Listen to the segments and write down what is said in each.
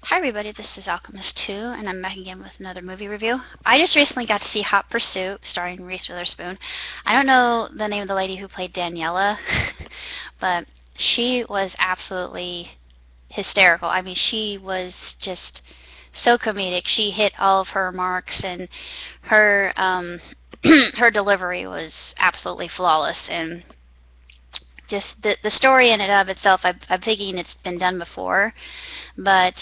Hi everybody, this is Alchemist 2, and I'm back again with another movie review. I just recently got to see Hot Pursuit, starring Reese Witherspoon. I don't know the name of the lady who played Daniella, but she was absolutely hysterical. I mean, she was just so comedic. She hit all of her marks, and her her delivery was absolutely flawless. And just the story in and of itself, I'm thinking it's been done before, but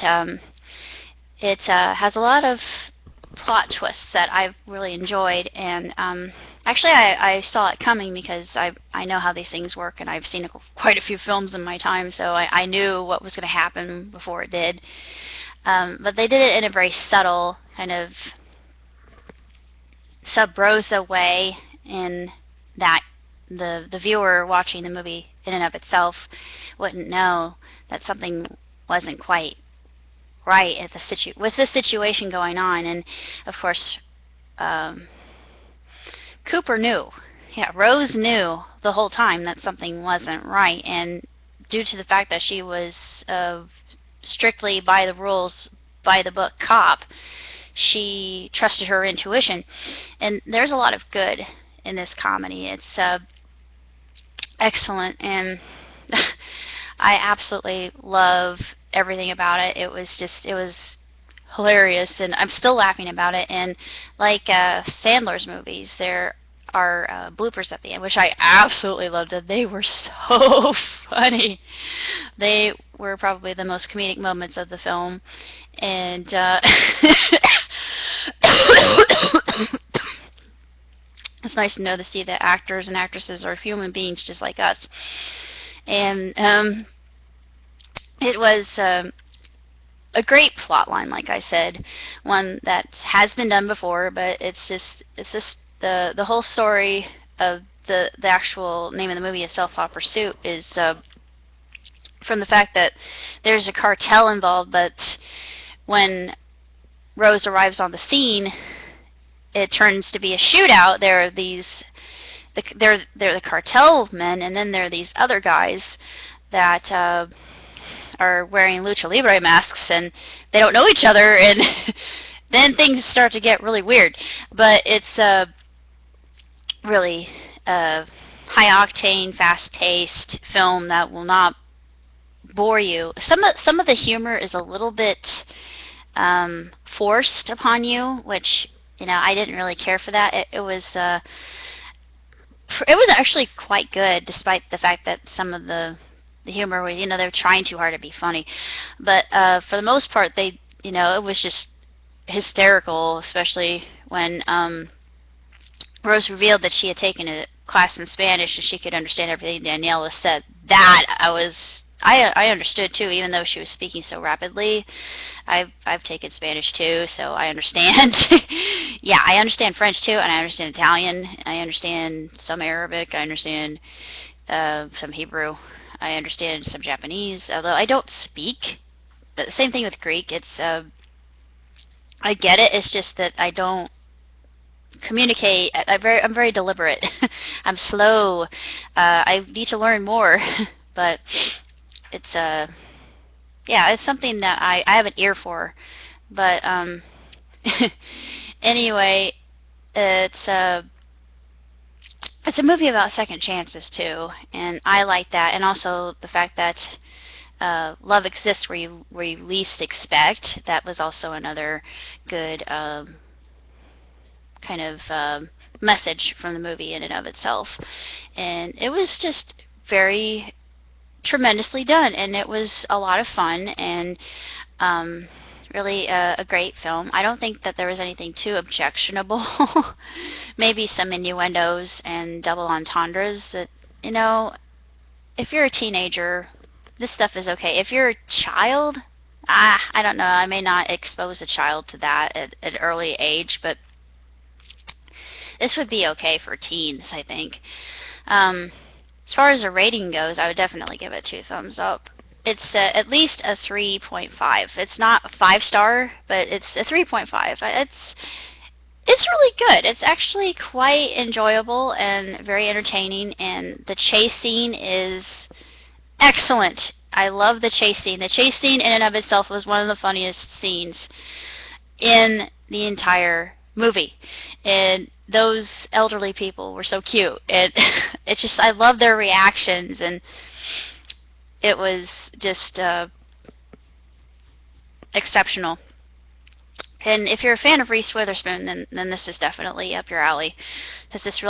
it has a lot of plot twists that I've really enjoyed, and actually I saw it coming because I know how these things work, and I've seen quite a few films in my time, so I knew what was going to happen before it did. But they did it in a very subtle, kind of sub rosa way, in that the viewer watching the movie in and of itself wouldn't know that something wasn't quite right at with the situation going on. And of course, Cooper knew. Yeah, Rose knew the whole time that something wasn't right, and due to the fact that she was strictly by the rules, by the book cop, she trusted her intuition. And there's a lot of good in this comedy. It's excellent, and I absolutely love everything about it. It was hilarious, and I'm still laughing about it. And like Sandler's movies, there are bloopers at the end, which I absolutely loved. They were so funny. They were probably the most comedic moments of the film, and it's nice to know to see that actors and actresses are human beings just like us. And it was a great plot line, like I said, one that has been done before, but it's just the whole story of the actual name of the movie itself, Hot Pursuit, is from the fact that there's a cartel involved, but when Rose arrives on the scene, it turns to be a shootout. There are they're the cartel men, and then there are these other guys that are wearing lucha libre masks, and they don't know each other, and then things start to get really weird. But it's really high octane, fast paced film that will not bore you. Some of the humor is a little bit forced upon you, which, you know, I didn't really care for that. It was actually quite good, despite the fact that some of the humor was, you know, they're trying too hard to be funny. But for the most part, it was just hysterical, especially when Rose revealed that she had taken a class in Spanish and she could understand everything Daniella said. That I understood too, even though she was speaking so rapidly. I've taken Spanish too, so I understand. Yeah, I understand French too, and I understand Italian. I understand some Arabic. I understand some Hebrew. I understand some Japanese, although I don't speak. But the same thing with Greek. It's I get it. It's just that I don't communicate. I'm very deliberate. I'm slow. I need to learn more, but it's yeah, it's something that I have an ear for. But anyway, it's a movie about second chances too, and I like that, and also the fact that love exists where you least expect. That was also another good kind of message from the movie in and of itself. And it was just very tremendously done, and it was a lot of fun, and really a great film. I don't think that there was anything too objectionable. Maybe some innuendos and double entendres that, you know, if you're a teenager, this stuff is okay. If you're a child, I don't know, I may not expose a child to that at an early age, but this would be okay for teens, I think. As far as a rating goes, I would definitely give it 2 thumbs up. It's at least a 3.5. It's not a 5-star, but it's a 3.5. It's really good. It's actually quite enjoyable and very entertaining, and the chase scene is excellent. I love the chase scene. The chase scene in and of itself was one of the funniest scenes in the entire movie. And those elderly people were so cute. It's just, I love their reactions, and it was just exceptional. And if you're a fan of Reese Witherspoon, then this is definitely up your alley, because it's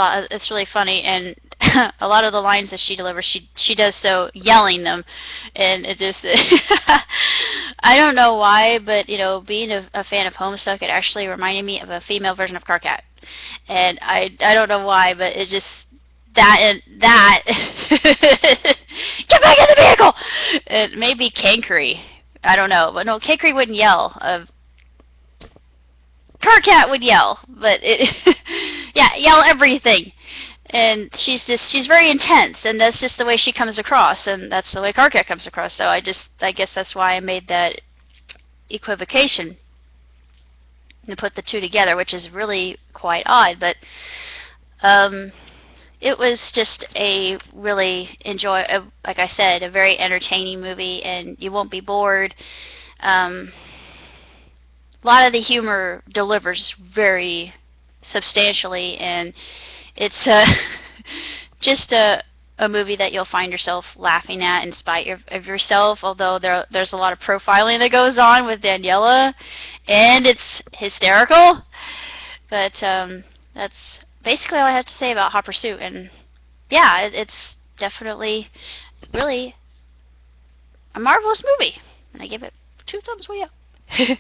really funny, and a lot of the lines that she delivers, she does so yelling them, and it just I don't know why, but being a fan of Homestuck, it actually reminded me of a female version of Carcat, and I don't know why, but it just that get back in the vehicle. It may be Kankery, I don't know, but no, Kankery wouldn't yell. Carcat would yell, but yeah, yell everything. And she's very intense, and that's just the way she comes across, and that's the way Carcat comes across. So I guess that's why I made that equivocation and put the two together, which is really quite odd. But it was just a really like I said, a very entertaining movie, and you won't be bored. A lot of the humor delivers very substantially, and it's just a movie that you'll find yourself laughing at in spite of yourself, although there's a lot of profiling that goes on with Daniella, and it's hysterical. But that's basically all I have to say about Hot Pursuit, and yeah, it's definitely really a marvelous movie, and I give it 2 thumbs way up.